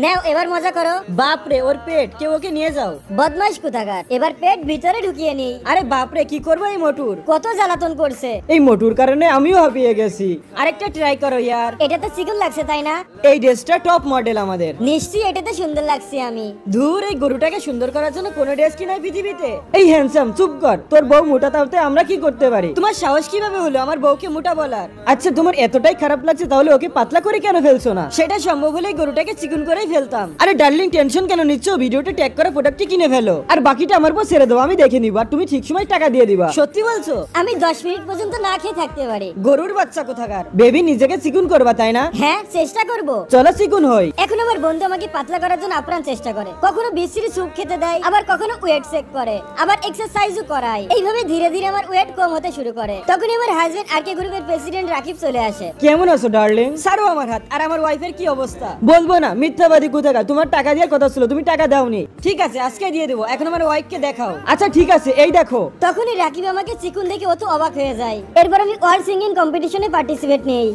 নাও এবার মজা করো। বাপরে ওর পেট, কেউ ওকে নিয়ে যাও। বদমাইশ কোথাকার, এবার পেট ভিতরে ঢুকিয়ে নেই। আরে বাপরে, কি করবো এই মোটুর? কত জ্বালাতন করছে। এই মোটুর কারণে আমিও হাঁপিয়ে গেছি। আরেকটা ট্রাই করো ইয়ার। এটাতে চিকন লাগছে তাই না? এই ড্রেসটা টপ মডেল আমাদের। নিশ্চয়ই এটাতে সুন্দর লাগছে আমি। ধুর, এই গরুটাকে সুন্দর করার জন্য কোনো ড্রেস কি নাই পৃথিবীতে? এই হ্যান্ডসাম, চুপ কর। তোর বউ মোটা তাওতে আমরা কি করতে পারি? তোমার সাহস কিভাবে হলো আমার বউকে মোটা বলার? আচ্ছা, তোমার এতটাই খারাপ লাগছে তাহলে ওকে পাতলা করে কেন ফেলছো না? সেটা সম্ভব হলে এই গরুটাকে চিকন করেই ফেলতাম। আরে ডার্লিং, টেনশন কেন নিচ্ছ? ভিডিওটা ট্যাগ করা প্রোডাক্টটি কিনে ফেলো, আর বাকিটা আমার পর ছেড়ে দাও, আমি দেখে নিব, আর তুমি ঠিক সময় টাকা দিয়ে দিবা। সত্যি বলছো? আমি 10 মিনিট পর্যন্ত না খেয়ে থাকতে পারি। গরুর বাচ্চা কোথাকার। বেবি, নিজেকে চিকন করবা তাই না? হ্যাঁ, চেষ্টা করব। চলো চিকন হই। এখন আমার বন্ধু আমাকে পাতলা করার জন্য আপ্রাণ চেষ্টা করে। কখনো বিশ্রী স্যুপ খেতে দেয়, আবার কখনো ওয়েট চেক করে, আবার এক্সারসাইজও করায়। এইভাবে ধীরে ধীরে আমার ওয়েট কম হতে শুরু করে। তখন আমার হাজবেন্ড আরকে গ্রুপের প্রেসিডেন্ট রাকিব চলে আসে। কেমন আছো ডার্লিং? ছাড়ো আমার হাত। আর আমার ওয়াইফের কি অবস্থা? বলবো না, মিথ্যাবাদী কোথাকার। তোমার টাকা দেওয়ার কথা ছিল, তুমি টাকা দাওনি। ঠিক আছে, আজকে দিয়ে দেবো। এখন আমার ওয়াইফকে দেখাও। আচ্ছা ঠিক আছে, এই দেখো। তখনই রাকিব আমাকে চিকুন দেখে অত অবাক হয়ে যায়। এরপর আমি ওয়ার্ল্ড সিঙ্গিং কম্পিটিশনে পার্টিসিপেট নেই।